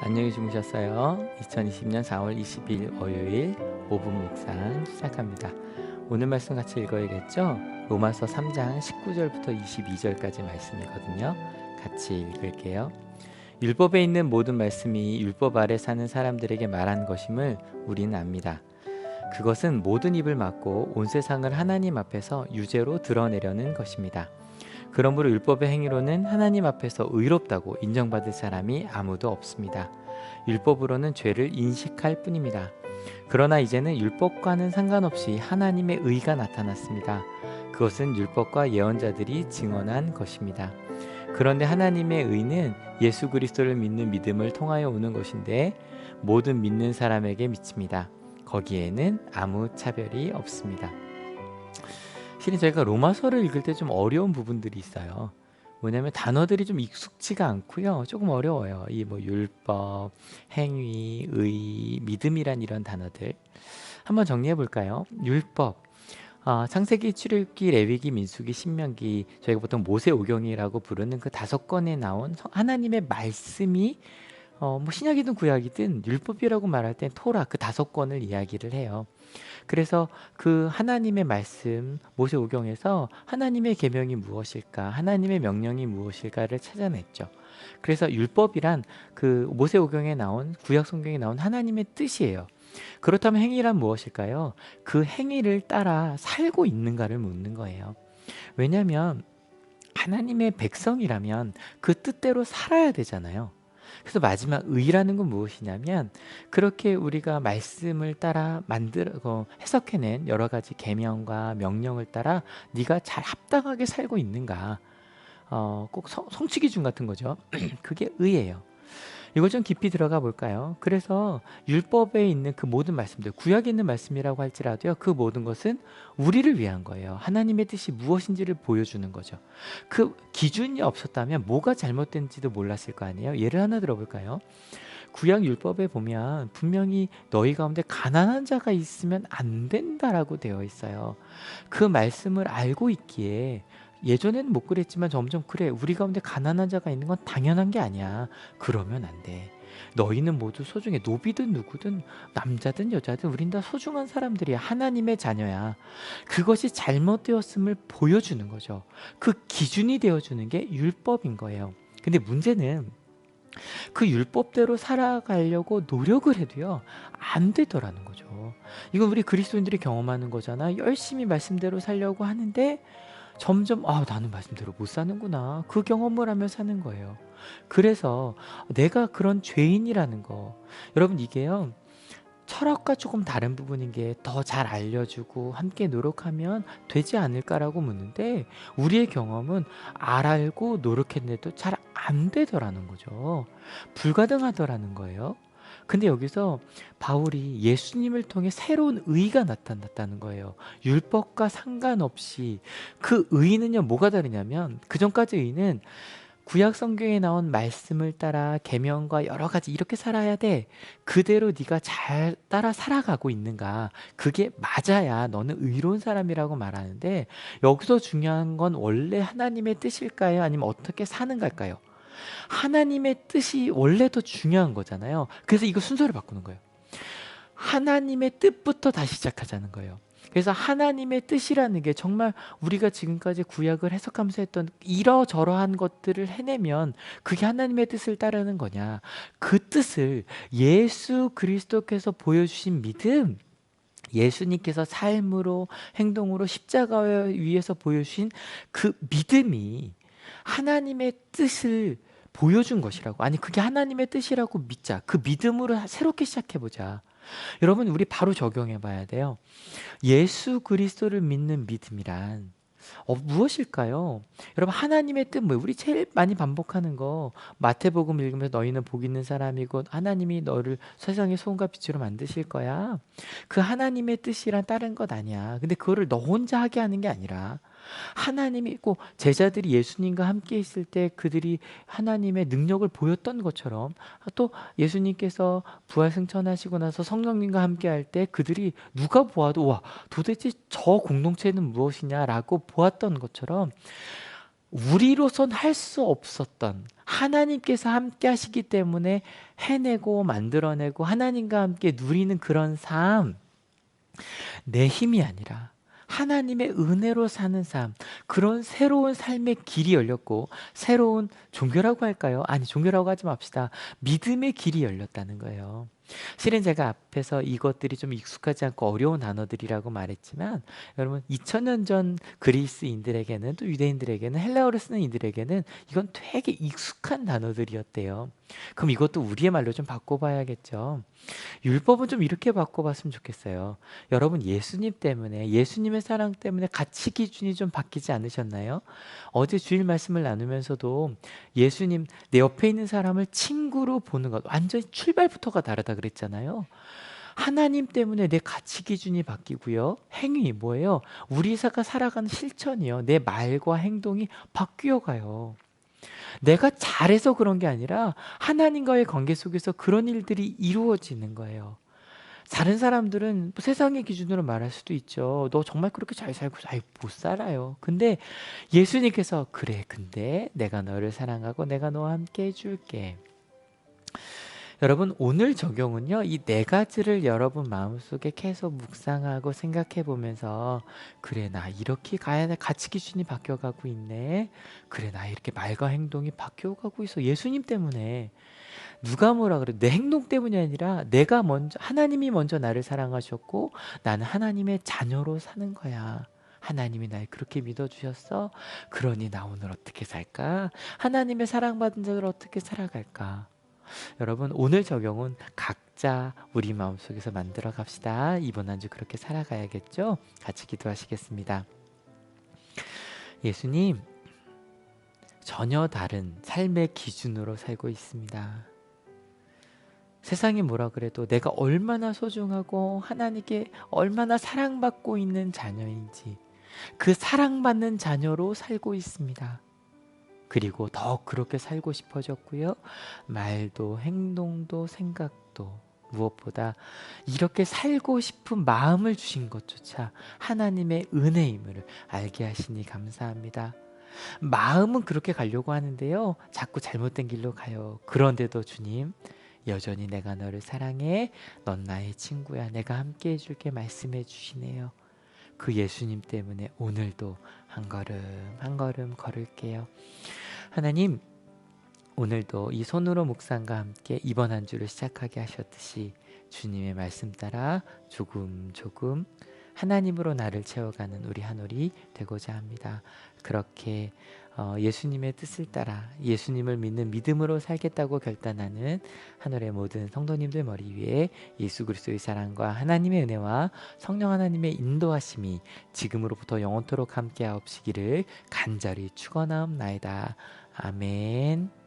안녕히 주무셨어요? 2020년 4월 20일 월요일 5분 묵상 시작합니다. 오늘 말씀 같이 읽어야겠죠? 로마서 3장 19절부터 22절까지 말씀이거든요. 같이 읽을게요. 율법에 있는 모든 말씀이 율법 아래 사는 사람들에게 말한 것임을 우리는 압니다. 그것은 모든 입을 막고 온 세상을 하나님 앞에서 유죄로 드러내려는 것입니다. 그러므로 율법의 행위로는 하나님 앞에서 의롭다고 인정받을 사람이 아무도 없습니다. 율법으로는 죄를 인식할 뿐입니다. 그러나 이제는 율법과는 상관없이 하나님의 의가 나타났습니다. 그것은 율법과 예언자들이 증언한 것입니다. 그런데 하나님의 의는 예수 그리스도를 믿는 믿음을 통하여 오는 것인데 모든 믿는 사람에게 미칩니다. 거기에는 아무 차별이 없습니다. 실은 저희가 로마서를 읽을 때 좀 어려운 부분들이 있어요. 뭐냐면 단어들이 좀 익숙지가 않고요. 조금 어려워요. 이 율법, 행위, 의, 믿음이란 이런 단어들. 한번 정리해 볼까요? 율법. 창세기, 출애굽기, 레위기, 민수기, 신명기, 저희가 보통 모세오경이라고 부르는 그 5권에 나온 하나님의 말씀이 신약이든 구약이든 율법이라고 말할 땐 토라 그 5권을 이야기를 해요. 그래서 그 하나님의 말씀 모세오경에서 하나님의 계명이 무엇일까, 하나님의 명령이 무엇일까를 찾아냈죠. 그래서 율법이란 그 모세오경에 나온 구약 성경에 나온 하나님의 뜻이에요. 그렇다면 행위란 무엇일까요? 그 행위를 따라 살고 있는가를 묻는 거예요. 왜냐하면 하나님의 백성이라면 그 뜻대로 살아야 되잖아요. 그래서 마지막 의라는 건 무엇이냐면 그렇게 우리가 말씀을 따라 해석해낸 여러 가지 계명과 명령을 따라 네가 잘 합당하게 살고 있는가, 꼭 성취 기준 같은 거죠. 그게 의예요. 이걸 좀 깊이 들어가 볼까요? 그래서 율법에 있는 그 모든 말씀들, 구약에 있는 말씀이라고 할지라도요, 그 모든 것은 우리를 위한 거예요. 하나님의 뜻이 무엇인지를 보여주는 거죠. 그 기준이 없었다면 뭐가 잘못된지도 몰랐을 거 아니에요. 예를 하나 들어볼까요? 구약 율법에 보면 분명히 너희 가운데 가난한 자가 있으면 안 된다라고 되어 있어요. 그 말씀을 알고 있기에 예전에는 못 그랬지만 점점 그래. 우리 가운데 가난한 자가 있는 건 당연한 게 아니야. 그러면 안 돼. 너희는 모두 소중해. 노비든 누구든 남자든 여자든 우린 다 소중한 사람들이야. 하나님의 자녀야. 그것이 잘못되었음을 보여주는 거죠. 그 기준이 되어주는 게 율법인 거예요. 근데 문제는 그 율법대로 살아가려고 노력을 해도요, 안 되더라는 거죠. 이건 우리 그리스도인들이 경험하는 거잖아. 열심히 말씀대로 살려고 하는데 점점 나는 말씀대로 못 사는구나. 그 경험을 하며 사는 거예요. 그래서 내가 그런 죄인이라는 거. 여러분 이게요. 철학과 조금 다른 부분인 게 더 잘 알려주고 함께 노력하면 되지 않을까라고 묻는데 우리의 경험은 알고 노력했는데도 잘 안 되더라는 거죠. 불가능하더라는 거예요. 근데 여기서 바울이 예수님을 통해 새로운 의가 나타났다는 거예요. 율법과 상관없이 그 의는요, 뭐가 다르냐면 그전까지 의는 구약 성경에 나온 말씀을 따라 계명과 여러 가지 이렇게 살아야 돼. 그대로 네가 잘 따라 살아가고 있는가? 그게 맞아야 너는 의로운 사람이라고 말하는데 여기서 중요한 건 원래 하나님의 뜻일까요? 아니면 어떻게 사는 걸까요? 하나님의 뜻이 원래 더 중요한 거잖아요. 그래서 이거 순서를 바꾸는 거예요. 하나님의 뜻부터 다시 시작하자는 거예요. 그래서 하나님의 뜻이라는 게 정말 우리가 지금까지 구약을 해석하면서 했던 이러저러한 것들을 해내면 그게 하나님의 뜻을 따르는 거냐. 그 뜻을 예수 그리스도께서 보여주신 믿음, 예수님께서 삶으로 행동으로 십자가 위에서 보여주신 그 믿음이 하나님의 뜻을 보여준 것이라고. 아니 그게 하나님의 뜻이라고 믿자. 그 믿음으로 새롭게 시작해보자. 여러분 우리 바로 적용해 봐야 돼요. 예수 그리스도를 믿는 믿음이란 무엇일까요? 여러분 하나님의 뜻 뭐예요? 우리 제일 많이 반복하는 거 마태복음 읽으면서 너희는 복 있는 사람이고 하나님이 너를 세상의 소금과 빛으로 만드실 거야. 그 하나님의 뜻이란 다른 것 아니야. 근데 그거를 너 혼자 하게 하는 게 아니라 하나님이 꼭 제자들이 예수님과 함께 있을 때 그들이 하나님의 능력을 보였던 것처럼 또 예수님께서 부활 승천하시고 나서 성령님과 함께 할 때 그들이 누가 보아도 와 도대체 저 공동체는 무엇이냐라고 보았던 것처럼 우리로선 할 수 없었던 하나님께서 함께 하시기 때문에 해내고 만들어내고 하나님과 함께 누리는 그런 삶, 내 힘이 아니라 하나님의 은혜로 사는 삶, 그런 새로운 삶의 길이 열렸고 새로운 종교라고 할까요? 아니, 종교라고 하지 맙시다. 믿음의 길이 열렸다는 거예요. 실은 제가 앞에서 이것들이 좀 익숙하지 않고 어려운 단어들이라고 말했지만, 여러분 2000년 전 그리스인들에게는, 또 유대인들에게는, 헬라어를 쓰는 이들에게는 이건 되게 익숙한 단어들이었대요. 그럼 이것도 우리의 말로 좀 바꿔봐야겠죠. 율법은 좀 이렇게 바꿔봤으면 좋겠어요. 여러분, 예수님 때문에, 예수님의 사랑 때문에 가치 기준이 좀 바뀌지 않으셨나요? 어제 주일 말씀을 나누면서도 예수님, 내 옆에 있는 사람을 친구로 보는 것, 완전히 출발부터가 다르다 그랬잖아요. 하나님 때문에 내 가치 기준이 바뀌고요. 행위 뭐예요? 우리가 살아가는 실천이요. 내 말과 행동이 바뀌어 가요. 내가 잘해서 그런 게 아니라 하나님과의 관계 속에서 그런 일들이 이루어지는 거예요. 다른 사람들은 뭐 세상의 기준으로 말할 수도 있죠. 너 정말 그렇게 잘 살고, 아이, 못 살아요. 근데 예수님께서, 그래, 근데 내가 너를 사랑하고 내가 너와 함께 해줄게. 여러분, 오늘 적용은요, 이 네 가지를 여러분 마음속에 계속 묵상하고 생각해 보면서, 그래, 나 이렇게 가야 돼. 가치 기준이 바뀌어가고 있네. 그래, 나 이렇게 말과 행동이 바뀌어가고 있어. 예수님 때문에. 누가 뭐라 그래? 내 행동 때문이 아니라 내가 먼저, 하나님이 먼저 나를 사랑하셨고 나는 하나님의 자녀로 사는 거야. 하나님이 날 그렇게 믿어주셨어. 그러니 나 오늘 어떻게 살까? 하나님의 사랑받은 자들 어떻게 살아갈까? 여러분, 오늘 적용은 각자 우리 마음속에서 만들어 갑시다. 이번 한 주 그렇게 살아가야겠죠? 같이 기도하시겠습니다. 예수님, 전혀 다른 삶의 기준으로 살고 있습니다. 세상이 뭐라 그래도 내가 얼마나 소중하고 하나님께 얼마나 사랑받고 있는 자녀인지, 그 사랑받는 자녀로 살고 있습니다. 그리고 더 그렇게 살고 싶어졌고요. 말도 행동도 생각도, 무엇보다 이렇게 살고 싶은 마음을 주신 것조차 하나님의 은혜임을 알게 하시니 감사합니다. 마음은 그렇게 가려고 하는데요, 자꾸 잘못된 길로 가요. 그런데도 주님, 여전히 내가 너를 사랑해, 넌 나의 친구야, 내가 함께 해줄게 말씀해 주시네요. 그 예수님 때문에 오늘도 한 걸음 한 걸음 걸을게요. 하나님, 오늘도 이 손으로 묵상과 함께 이번 한 주를 시작하게 하셨듯이 주님의 말씀 따라 조금 조금 하나님으로 나를 채워가는 우리 한올이 되고자 합니다. 그렇게 예수님의 뜻을 따라 예수님을 믿는 믿음으로 살겠다고 결단하는 한올의 모든 성도님들 머리 위에 예수 그리스도의 사랑과 하나님의 은혜와 성령 하나님의 인도하심이 지금으로부터 영원토록 함께하옵시기를 간절히 축원하옵나이다. 아멘.